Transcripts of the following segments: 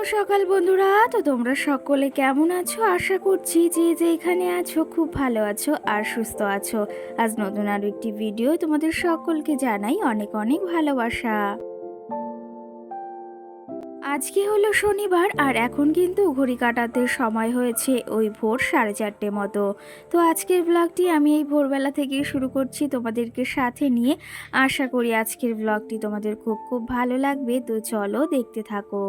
সকাল বন্ধুরা। তো তোমরা সকলে কেমন আছো? আশা করছি যে যেখানে আছো খুব ভালো আছো আর সুস্থ আছো। আজ নতুন আরো একটি ভিডিও তোমাদের সকলকে জানাই অনেক অনেক ভালোবাসা। আজকে হলো শনিবার আর এখন কিন্তু ঘড়ি কাটাতে সময় হয়েছে ওই ভোর 4:30 মতো। তো আজকের ব্লগটি আমি এই ভোরবেলা থেকেই শুরু করছি তোমাদেরকে সাথে নিয়ে। আশা করি আজকের ব্লগটি তোমাদের খুব খুব ভালো লাগবে। তো চলো দেখতে থাকো।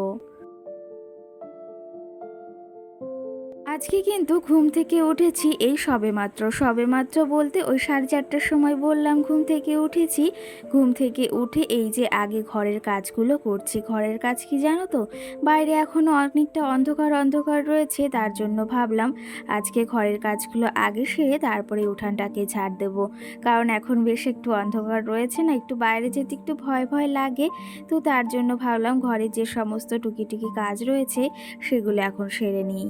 আজকে কিন্তু ঘুম থেকে উঠেছি এই সবেমাত্র বলতে ওই 4:30টার সময় বললাম ঘুম থেকে উঠেছি। ঘুম থেকে উঠে এই যে আগে ঘরের কাজগুলো করছি। ঘরের কাজ কি জানো তো, বাইরে এখনও অনেকটা অন্ধকার অন্ধকার রয়েছে, তার জন্য ভাবলাম আজকে ঘরের কাজগুলো আগে সেরে তারপরে উঠানটাকে ঝাড় দেবো। কারণ এখন বেশ একটু অন্ধকার রয়েছে না, একটু বাইরে যেতে একটু ভয় ভয় লাগে। তো তার জন্য ভাবলাম ঘরের যে সমস্ত টুকিটুকি কাজ রয়েছে সেগুলো এখন সেরে নিই।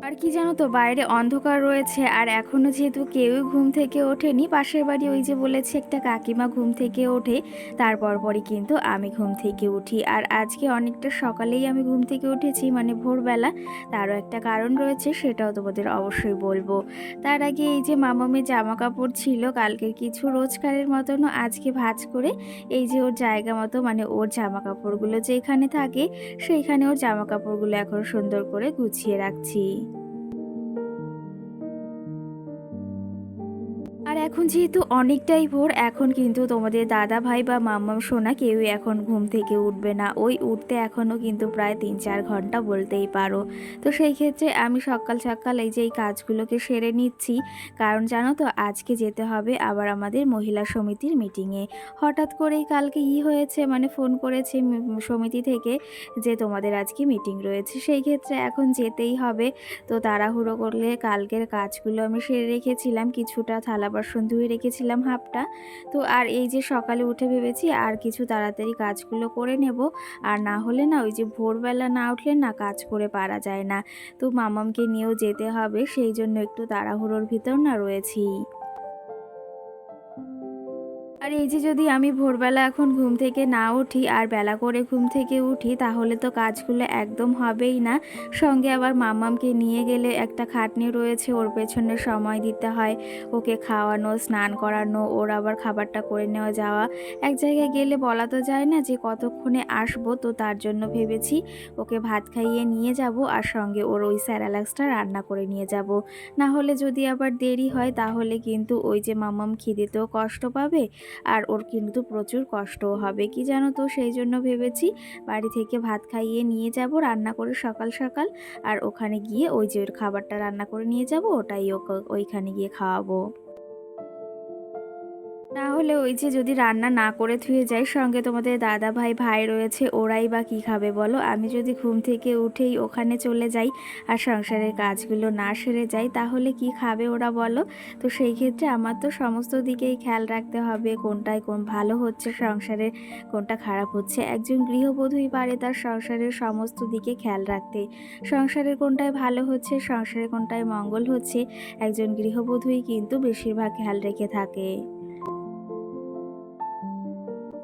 আর কি জানো তো, বাইরে অন্ধকার রয়েছে আর এখনো যেহেতু কেউই ঘুম থেকে ওঠেনি। পাশের বাড়ি ওই যে বলেছে একটা কাকিমা ঘুম থেকে ওঠে, তারপর পরই কিন্তু আমি ঘুম থেকে উঠি। আর আজকে অনেকটা সকালেই আমি ঘুম থেকে উঠেছি, মানে ভোরবেলা। তারও একটা কারণ রয়েছে, সেটাও তোমাদের অবশ্যই বলবো। তার আগে এই যে মামামের জামা কাপড় ছিল কালকের কিছু, রোজকারের মতনও আজকে ভাঁজ করে এই যে ওর জায়গা মতো, মানে ওর জামা কাপড়গুলো যেখানে থাকে সেইখানে ওর জামা কাপড়গুলো এখন সুন্দর করে গুছিয়ে রাখছি। আর এখন যেহেতু অনেকটাই ভোর, এখন কিন্তু তোমাদের দাদা ভাই বা মাম্মাম সোনা কেউই এখন ঘুম থেকে উঠবে না। ওই উঠতে এখনও কিন্তু প্রায় 3-4 ঘন্টা বলতেই পারো। তো সেই ক্ষেত্রে আমি সকাল সকাল এই যে এই কাজগুলোকে সেরে নিচ্ছি। কারণ জানো তো, আজকে যেতে হবে আবার আমাদের মহিলা সমিতির মিটিংয়ে। হঠাৎ করেই কালকে হয়েছে, মানে ফোন করেছে সমিতি থেকে যে তোমাদের আজকে মিটিং রয়েছে, সেই ক্ষেত্রে এখন যেতেই হবে। তো তাড়াহুড়ো করলে কালকের কাজগুলো আমি সেরে রেখেছিলাম, কিছুটা থালা বাসন ধুয়ে রেখেছিলাম হাফটা। তো আর এই যে সকালে উঠে ভেবেছি আর কিছু তাড়াতাড়ি কাজগুলো করে নেব। আর না হলে না, ওই যে ভোরবেলা না উঠলে না কাজ করে পারা যায় না। তো মামামকে নিয়েও যেতে হবে, সেই জন্য একটু তাড়াহুড়োর ভিতর না রয়েছি। আর এই যে যদি আমি ভোরবেলা এখন ঘুম থেকে না উঠি আর বেলা করে ঘুম থেকে উঠি, তাহলে তো কাজগুলো একদম হবেই না। সঙ্গে আবার মাম্মামকে নিয়ে গেলে একটা খাটনি রয়েছে, ওর পেছনে সময় দিতে হয়। ওকে খাওয়ানো, স্নান করানো, ওর আবার খাবারটা করে নেওয়া যাওয়া। এক জায়গায় গেলে বলা তো যায় না যে কতক্ষণে আসবো। তো তার জন্য ভেবেছি ওকে ভাত খাইয়ে নিয়ে যাব আর সঙ্গে ওর ওই স্যারালাক্সটা রান্না করে নিয়ে যাব। না হলে যদি আবার দেরি হয় তাহলে কিন্তু ওই যে মাম্মাম খিদেতেও কষ্ট পাবে আর ওর কিন্তু প্রচুর কষ্টও হবে, কি জানো তো। সেই জন্য ভেবেছি বাড়ি থেকে ভাত খাইয়ে নিয়ে যাব রান্না করে সকাল সকাল। আর ওখানে গিয়ে ওই যে ওর খাবারটা রান্না করে নিয়ে যাব, ওটাই ওকে ওইখানে গিয়ে খাওয়াবো। না হলে ওই যে যদি রান্না না করে থুয়ে যাই, সঙ্গে তোমাদের দাদা ভাই ভাই রয়েছে, ওরাই বা কী খাবে বলো। আমি যদি ঘুম থেকে উঠেই ওখানে চলে যাই আর সংসারের কাজগুলো না সেরে যাই, তাহলে কি খাবে ওরা বলো। তো সেই ক্ষেত্রে আমার তো সমস্ত দিকেই খেয়াল রাখতে হবে, কোনটায় কোন ভালো হচ্ছে সংসারে, কোনটা খারাপ হচ্ছে। একজন গৃহবধূই পারে তার সংসারের সমস্ত দিকে খেয়াল রাখতে। সংসারের কোনটায় ভালো হচ্ছে, সংসারের কোনটায় মঙ্গল হচ্ছে, একজন গৃহবধূই কিন্তু বেশিরভাগ খেয়াল রেখে থাকে।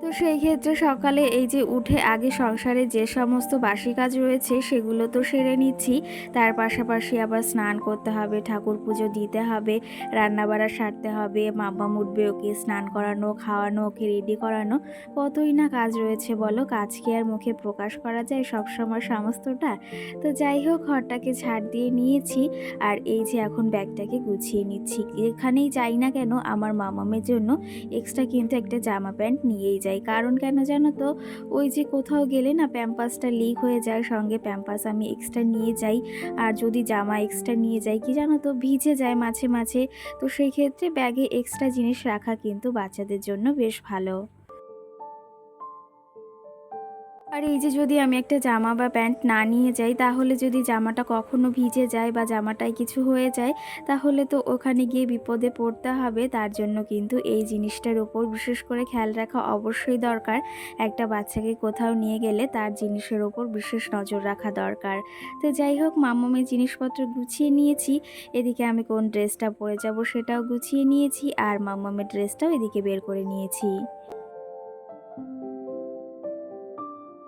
তো সেই ক্ষেত্রে সকালে এই যে উঠে আগে সংসারে যে সমস্ত বাসি কাজ রয়েছে সেগুলো তো সেরে নিচ্ছি। তার পাশাপাশি আবার স্নান করতে হবে, ঠাকুর পুজো দিতে হবে, রান্নাবাড়া সারতে হবে, মাম্মাম উঠবে, ওকে স্নান করানো, খাওয়ানো, ওকে রেডি করানো, কতই না কাজ রয়েছে বলো। কাজ কি আর মুখে প্রকাশ করা যায় সবসময় সমস্তটা। তো যাই হোক, ঘরটাকে ঝাড় দিয়ে নিয়েছি আর এই যে এখন ব্যাগটাকে গুছিয়ে নিচ্ছি। এখানেই যাই না কেন আমার মামামের জন্য এক্সট্রা কিন্তু একটা জামা প্যান্ট নিয়েই যাই। কারণ কেন জানো তো, ওই যে কোথাও গেলে না প্যাম্পাসটা লিক হয়ে যায়, সঙ্গে প্যাম্পাস আমি এক্সট্রা নিয়ে যাই। আর যদি জামা এক্সট্রা নিয়ে যাই, কি জানো তো, ভিজে যায় মাঝে মাঝে। তো সেই ক্ষেত্রে ব্যাগে এক্সট্রা জিনিস রাখা কিন্তু বাচ্চাদের জন্য বেশ ভালো। আর এই যে যদি আমি একটা জামা বা প্যান্ট না নিয়ে যাই, তাহলে যদি জামাটা কখনো ভিজে যায় বা জামাটায় কিছু হয়ে যায়, তাহলে তো ওখানে গিয়ে বিপদে পড়তে হবে। তার জন্য কিন্তু এই জিনিসটার উপর বিশেষ করে খেয়াল রাখা অবশ্যই দরকার। একটা বাচ্চাকে কোথাও নিয়ে গেলে তার জিনিসের ওপর বিশেষ নজর রাখা দরকার। তো যাই হোক, মাম্মামের জিনিসপত্র গুছিয়ে নিয়েছি। এদিকে আমি কোন ড্রেসটা পরে যাব সেটাও গুছিয়ে নিয়েছি, আর মাম্মামের ড্রেসটাও এদিকে বের করে নিয়েছি।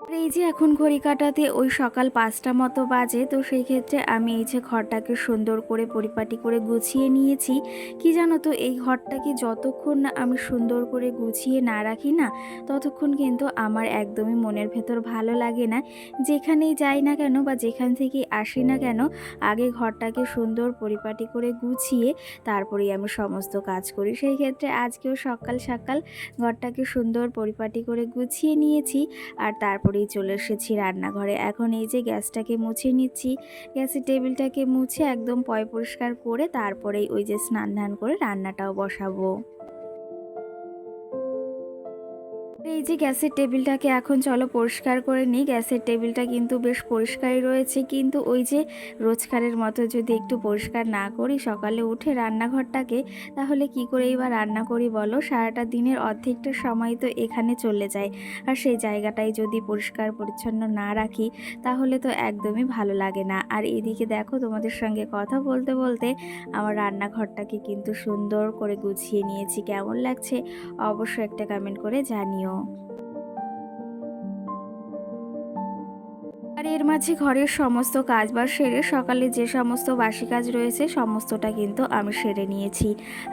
আর এই যে এখন ঘড়ি কাঁটাতে ওই সকাল ৫টা মতো বাজে, তো সেই ক্ষেত্রে আমি এই যে ঘরটাকে সুন্দর করে পরিপাটি করে গুছিয়ে নিয়েছি। কি জানো তো, এই ঘরটাকে যতক্ষণ না আমি সুন্দর করে গুছিয়ে না রাখি না, ততক্ষণ কিন্তু আমার একদমই মনের ভেতর ভালো লাগে না। যেখানেই যাই না কেন বা যেখান থেকেই আসি না কেন, আগে ঘরটাকে সুন্দর পরিপাটি করে গুছিয়ে তারপরেই আমি সমস্ত কাজ করি। সেই ক্ষেত্রে আজকেও সকাল সকাল ঘরটাকে সুন্দর পরিপাটি করে গুছিয়ে নিয়েছি আর তারপরেই চলে এসেছি রান্নাঘরে। এখন এই যে গ্যাসটাকে মুছে নিচ্ছি। গ্যাসের টেবিলটাকে মুছে একদম পরিষ্কার করে তারপরেই ওই যে স্নান করে রান্নাটাও বসাবো। এই যে গ্যাসের টেবিলটাকে এখন চলো পরিষ্কার করে নিই। গ্যাসের টেবিলটা কিন্তু বেশ পরিষ্কারই রয়েছে, কিন্তু ওই যে রোজকারের মতো যদি একটু পরিষ্কার না করি সকালে উঠে রান্নাঘরটাকে, তাহলে কি করেই বা রান্না করি বলো? সারাটা দিনের অর্ধেকটা সময় তো এখানে চলে যায়, আর সেই জায়গাটাই যদি পরিষ্কার পরিচ্ছন্ন না রাখি তাহলে তো একদমই ভালো লাগে না। আর এদিকে দেখো, তোমাদের সঙ্গে কথা বলতে বলতে আমার রান্নাঘরটাকে কিন্তু সুন্দর করে গুছিয়ে নিয়েছি। কেমন লাগছে অবশ্যই একটা কমেন্ট করে জানিও। আর এর মাঝে ঘরের সমস্ত কাজবাজ সেরে সকালে যে সমস্ত বাসি কাজ রয়েছে সমস্তটা কিন্তু আমি সেরে নিয়েছি।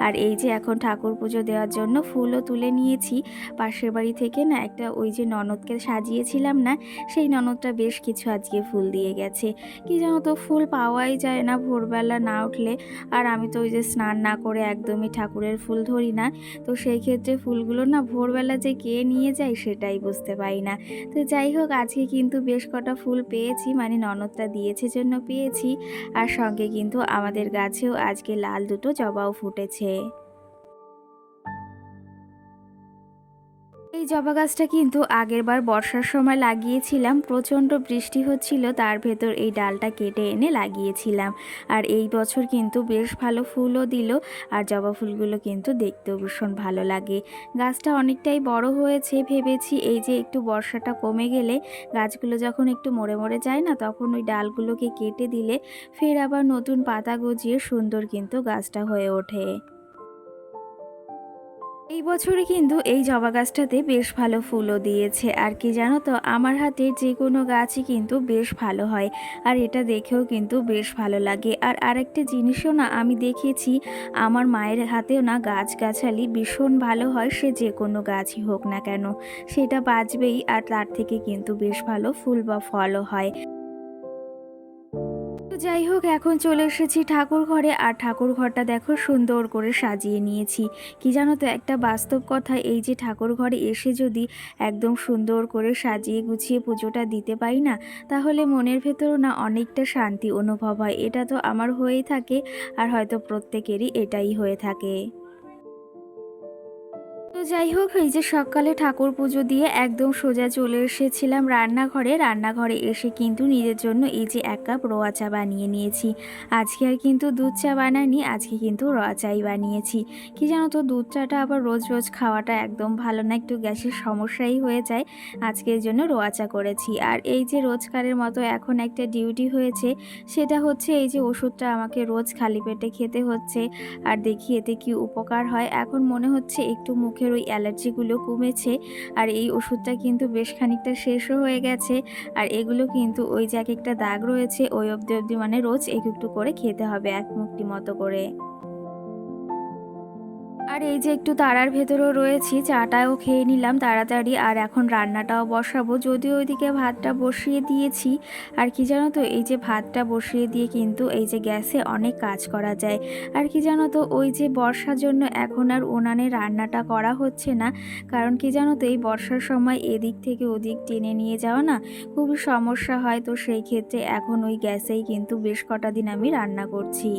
আর এই যে এখন ঠাকুর পুজো দেওয়ার জন্য ফুলও তুলে নিয়েছি। পাশের বাড়ি থেকে না একটা ওই যে ননদকে সাজিয়েছিলাম না, সেই ননদটা বেশ কিছু আজকে ফুল দিয়ে গেছে। কি জানো তো, ফুল পাওয়াই যায় না ভোরবেলা না উঠলে। আর আমি তো ওই যে স্নান না করে একদমই ঠাকুরের ফুল ধরি না, তো সেই ক্ষেত্রে ফুলগুলো না ভোরবেলা যে কে নিয়ে যায় সেটাই বুঝতে পারি না। তো যাই হোক, আজকে কিন্তু বেশ কটা ফুল পেয়েছি, মানে ননদটা দিয়েছে জন্য পেয়েছি। আর সঙ্গে কিন্তু আমাদের গাছেও আজকে লাল দুটো জবাও ফুটেছে। এই জবা গাছটা কিন্তু আগেরবার বর্ষার সময় লাগিয়েছিলাম, প্রচণ্ড বৃষ্টি হচ্ছিল, তার ভেতর এই ডালটা কেটে এনে লাগিয়েছিলাম। আর এই বছর কিন্তু বেশ ভালো ফুলও দিল, আর জবা ফুলগুলো কিন্তু দেখতেও ভীষণ ভালো লাগে। গাছটা অনেকটাই বড় হয়েছে, ভেবেছি এই যে একটু বর্ষাটা কমে গেলে গাছগুলো যখন একটু মরে মরে যায় না, তখন ওই ডালগুলোকে কেটে দিলে ফের আবার নতুন পাতা গজিয়ে সুন্দর কিন্তু গাছটা হয়ে ওঠে। এই বছরে কিন্তু এই জবা গাছটাতে বেশ ভালো ফুলও দিয়েছে। আর কি জানো তো, আমার হাতে যে কোনো গাছই কিন্তু বেশ ভালো হয়, আর এটা দেখেও কিন্তু বেশ ভালো লাগে। আর আরেকটা জিনিসও না আমি দেখেছি, আমার মায়ের হাতেও না গাছগাছালি ভীষণ ভালো হয়, সে যে কোনো গাছই হোক না কেন সেটা বাঁচবেই, আর তার থেকে কিন্তু বেশ ভালো ফুল বা ফলও হয়। তো যাই হোক, এখন চলে এসেছি ঠাকুর ঘরে। আর ঠাকুর ঘরটা দেখো সুন্দর করে সাজিয়ে নিয়েছি। কি জানো তো, একটা বাস্তব কথা, এই যে ঠাকুর ঘরে এসে যদি একদম সুন্দর করে সাজিয়ে গুছিয়ে পুজোটা দিতে পারি না, তাহলে মনের ভেতরও না অনেকটা শান্তি অনুভব হয়। এটা তো আমার হয়েই থাকে, আর হয়তো প্রত্যেকেরই এটাই হয়ে থাকে। তো যাই হোক, এই যে সকালে ঠাকুর পুজো দিয়ে একদম সোজা চলে এসেছিলাম রান্নাঘরে। রান্নাঘরে এসে কিন্তু নিজের জন্য এই যে 1 কাপ রোয়া চা বানিয়ে নিয়েছি। আজকে আর কিন্তু দুধ চা বানাইনি, আজকে কিন্তু রোয়া চাই বানিয়েছি। কি জানো তো, দুধ চাটা আবার রোজ রোজ খাওয়াটা একদম ভালো না, একটু গ্যাসের সমস্যাই হয়ে যায়। আজকের জন্য রোয়া চা করেছি। আর এই যে রোজকারের মতো এখন একটা ডিউটি হয়েছে, সেটা হচ্ছে এই যে ওষুধটা আমাকে রোজ খালি পেটে খেতে হচ্ছে। আর দেখি এতে কি উপকার হয়। এখন মনে হচ্ছে একটু মুখের ওই অ্যালার্জিগুলো কমেছে, আর এই ওষুধটা কিন্তু বেশ খানিকটা শেষও হয়ে গেছে। আর এগুলো কিন্তু ওই যে এক একটা দাগ রয়েছে, ওই অবধি অবধি মানে রোজ একটু একটু করে খেতে হবে, এক মুঠি মতো করে। আর এই যে একটু তাড়ার ভেতরেও রয়েছি, চাটাও খেয়ে নিলাম তাড়াতাড়ি। আর এখন রান্নাটাও বসাবো, যদিও ওইদিকে ভাতটা বসিয়ে দিয়েছি। আর কি জানো তো, এই যে ভাতটা বসিয়ে দিয়ে কিন্তু এই যে গ্যাসে অনেক কাজ করা যায়। আর কি জানো তো, ওই যে বর্ষার জন্য এখন আর উনানে রান্নাটা করা হচ্ছে না। কারণ কি জানো তো, এই বর্ষার সময় এদিক থেকে ওদিক টেনে নিয়ে যাওয়া না খুবই সমস্যা হয়। তো সেই ক্ষেত্রে এখন ওই গ্যাসেই কিন্তু বেশ কটা দিন আমি রান্না করছি।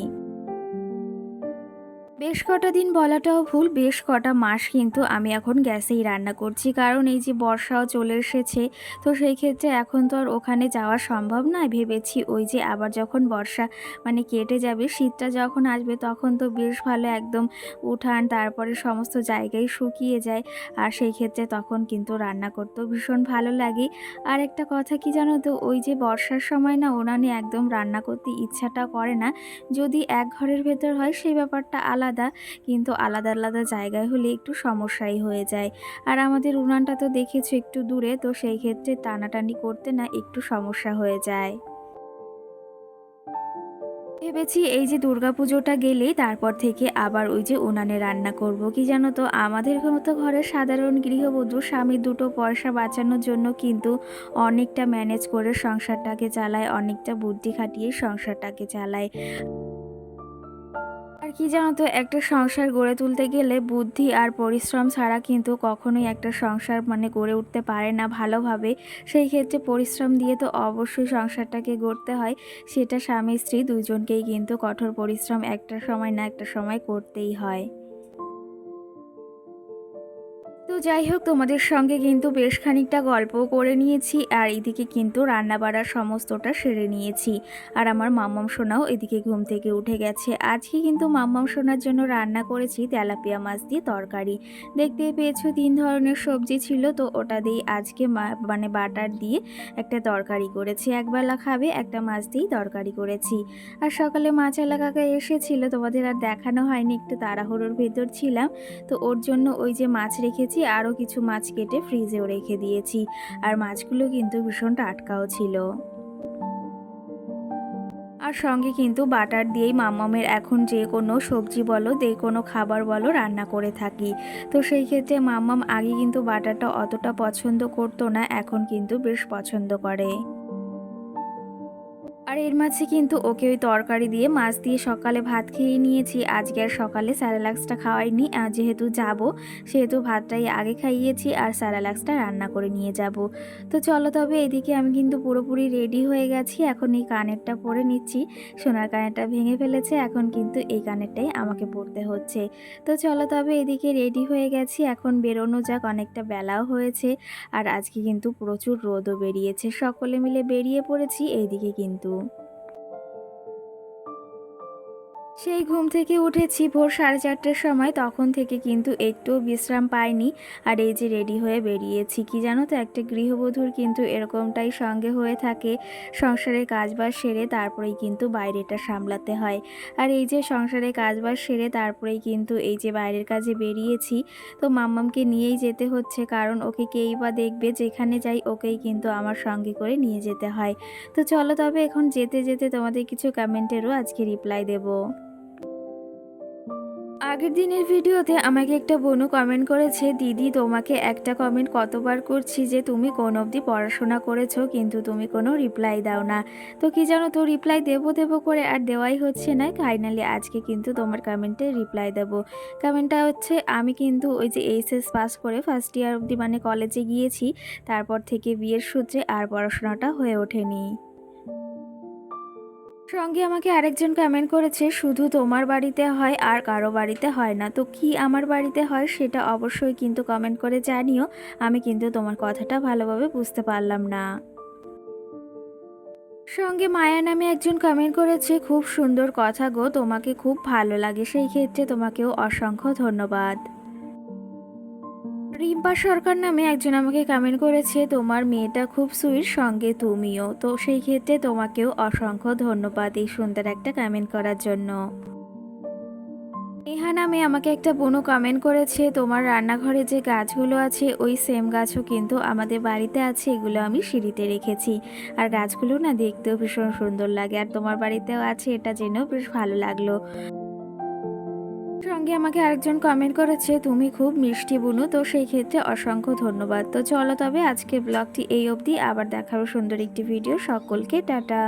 বেশ কটা দিন বলাটাও ভুল, বেশ কটা মাস কিন্তু আমি এখন গ্যাসেই রান্না করছি। কারণ এই যে বর্ষাও চলে এসেছে, তো সেই ক্ষেত্রে এখন তো আর ওখানে যাওয়া সম্ভব নয়। ভেবেছি ওই যে আবার যখন বর্ষা মানে কেটে যাবে, শীতটা যখন আসবে, তখন তো বেশ ভালো একদম উঠান তারপরে সমস্ত জায়গায় শুকিয়ে যায়। আর সেই ক্ষেত্রে তখন কিন্তু রান্না করতেও ভীষণ ভালো লাগে। আর একটা কথা কি জানো তো, ওই যে বর্ষার সময় না উনানে একদম রান্না করতে ইচ্ছাটা করে না। যদি এক ঘরের ভেতর হয় সেই ব্যাপারটা আলাদা, আলাদা, কিন্তু আলাদা আলাদা জায়গায় হলে একটু সমস্যাই হয়ে যায়। আর আমাদের উনানটা তো দেখেছো একটু দূরে, তো সেই ক্ষেত্রে টানাটানি করতে না একটু সমস্যা হয়ে যায়। ভেবেছি এই যে দুর্গাপুজোটা গেলেই তারপর থেকে আবার ওই যে উনানে রান্না করব। কি জানো তো, আমাদের মতো ঘরের সাধারণ গৃহবধূ স্বামীর দুটো পয়সা বাঁচানোর জন্য কিন্তু অনেকটা ম্যানেজ করে সংসারটাকে চালায়, অনেকটা বুদ্ধি খাটিয়ে সংসারটাকে চালায়। আর কি জানো তো, একটা সংসার গড়ে তুলতে গেলে বুদ্ধি আর পরিশ্রম ছাড়া কিন্তু কখনোই একটা সংসার গড়ে উঠতে পারে না ভালোভাবে। সেই ক্ষেত্রে পরিশ্রম দিয়ে তো অবশ্যই সংসারটাকে গড়তে হয়। সেটা স্বামী স্ত্রী দুজনকেই কিন্তু কঠোর পরিশ্রম একটা সময় না একটা সময় করতেই হয়। তো যাই হোক, তোমাদের সঙ্গে কিন্তু বেশ খানিকটা গল্পও করে নিয়েছি, আর এদিকে কিন্তু রান্নাবাড়ার সমস্তটা সেরে নিয়েছি। আর আমার মাম্মাম সোনাও এদিকে ঘুম থেকে উঠে গেছে। আজকে কিন্তু মাম্মাম সোনার জন্য রান্না করেছি তেলাপিয়া মাছ দিয়ে তরকারি। দেখতেই পেয়েছো ৩ ধরনের সবজি ছিল, তো ওটা দিয়ে আজকে বাটার দিয়ে একটা তরকারি করেছি। একবেলা খাবে, একটা মাছ দিয়েই তরকারি করেছি। আর সকালে মাছওয়ালা কাকা এসেছিল, তোমাদের আর দেখানো হয়নি, একটু তাড়াহুড়োর ভেতর ছিলাম। তো ওর জন্য ওই যে মাছ রেখেছি, আরও কিছু মাছ কেটে ফ্রিজেও রেখে দিয়েছি। আর মাছগুলো কিন্তু ভীষণ টাটকাও ছিল। আর সঙ্গে কিন্তু বাটার দিয়েই মাম্মামের এখন যে কোনো সবজি বলো, যে কোনো খাবার বলো রান্না করে থাকি। তো সেই ক্ষেত্রে মাম্মাম আগে কিন্তু বাটারটা অতটা পছন্দ করতো না, এখন কিন্তু বেশ পছন্দ করে। আর এর মাঝে কিন্তু ওকে ওই তরকারি দিয়ে মাছ দিয়ে সকালে ভাত খেয়ে নিয়েছি। আজকে আর সকালে স্যালাডসটা খাওয়াইনি, যেহেতু যাব সেহেতু ভাতটাই আগে খাইয়েছি আর স্যালাডসটা রান্না করে নিয়ে যাব। তো চলো তবে, এদিকে আমি কিন্তু পুরোপুরি রেডি হয়ে গেছি। এখন এই কানেরটা পরে নিচ্ছি, সোনার কানেরটা ভেঙে ফেলেছে, এখন কিন্তু এই কানেরটাই আমাকে পরতে হচ্ছে। তো চলো তবে, এদিকে রেডি হয়ে গেছি, এখন বেরোনো যাক, অনেকটা বেলাও হয়েছে। আর আজকে কিন্তু প্রচুর রোদও বেরিয়েছে, সকলে মিলে বেরিয়ে পড়েছি এইদিকে কিন্তু। সেই ঘুম থেকে উঠেছি ভোর 4:30টার সময়, তখন থেকে কিন্তু একটুও বিশ্রাম পাইনি। আর এই যে রেডি হয়ে বেরিয়েছি। কি জানো তো, একটা গৃহবধূর কিন্তু এরকমটাই সঙ্গে হয়ে থাকে, সংসারের কাজবাজ সেরে তারপরেই কিন্তু বাইরেটা সামলাতে হয়। আর এই যে সংসারের কাজবাজ সেরে তারপরেই কিন্তু এই যে বাইরের কাজে বেরিয়েছি। তো মাম্মামকে নিয়েই যেতে হচ্ছে, কারণ ওকে কেই বা দেখবে, যেখানে যাই ওকেই কিন্তু আমার সঙ্গে করে নিয়ে যেতে হয়। তো চলো তবে, এখন যেতে যেতে তোমাদের কিছু কমেন্টেরও আজকে রিপ্লাই দেবো। আগের দিনের ভিডিওতে আমাকে একটা বোনু কমেন্ট করেছে, দিদি তোমাকে একটা কমেন্ট কতবার করছি যে তুমি কোন অবধি পড়াশোনা করেছো, কিন্তু তুমি কোনো রিপ্লাই দাও না। তো কি জানো তো, রিপ্লাই দেবো করে আর দেওয়াই হচ্ছে না। ফাইনালি আজকে কিন্তু তোমার কমেন্টে রিপ্লাই দেবো। কমেন্টটা হচ্ছে, আমি কিন্তু ওই যে এইচএস পাস করে ফার্স্ট ইয়ার অবধি কলেজে গিয়েছি, তারপর থেকে বিয়ের সূত্রে আর পড়াশোনাটা হয়ে ওঠেনি। সঙ্গে আমাকে আরেকজন কমেন্ট করেছে, শুধু তোমার বাড়িতে হয় আর কারো বাড়িতে হয় না। তো কি আমার বাড়িতে হয় সেটা অবশ্যই কিন্তু কমেন্ট করে জানিও। আমি কিন্তু তোমার কথাটা ভালোভাবে বুঝতে পারলাম না। সঙ্গে মায়া নামে একজন কমেন্ট করেছে, খুব সুন্দর কথা গো, তোমাকে খুব ভালো লাগে, সেই ক্ষেত্রে তোমাকেও অসংখ্য ধন্যবাদ। রিম্পা সরকার নামে একজন আমাকে কমেন্ট করেছে, তোমার মেয়েটা খুব সুইট, সঙ্গে তুমিও। তো সেই ক্ষেত্রে তোমাকেও অসংখ্য ধন্যবাদ এই সুন্দর একটা কমেন্ট করার জন্য। নেহা নামে আমাকে একটা বোনও কমেন্ট করেছে, তোমার রান্নাঘরে যে গাছগুলো আছে ওই সেম গাছও কিন্তু আমাদের বাড়িতে আছে, এগুলো আমি সিঁড়িতে রেখেছি। আর গাছগুলো না দেখতেও ভীষণ সুন্দর লাগে, আর তোমার বাড়িতেও আছে এটা জেনেও বেশ ভালো লাগলো। সঙ্গে আমাকে আরেকজন কমেন্ট করেছে, তুমি খুব মিষ্টি বুনু। তো সেই ক্ষেত্রে অসংখ্য ধন্যবাদ। তো চলো তবে, আজকের ব্লগটি এই অবধি, আবার দেখাবো সুন্দর একটি ভিডিও। সকলকে টাটা।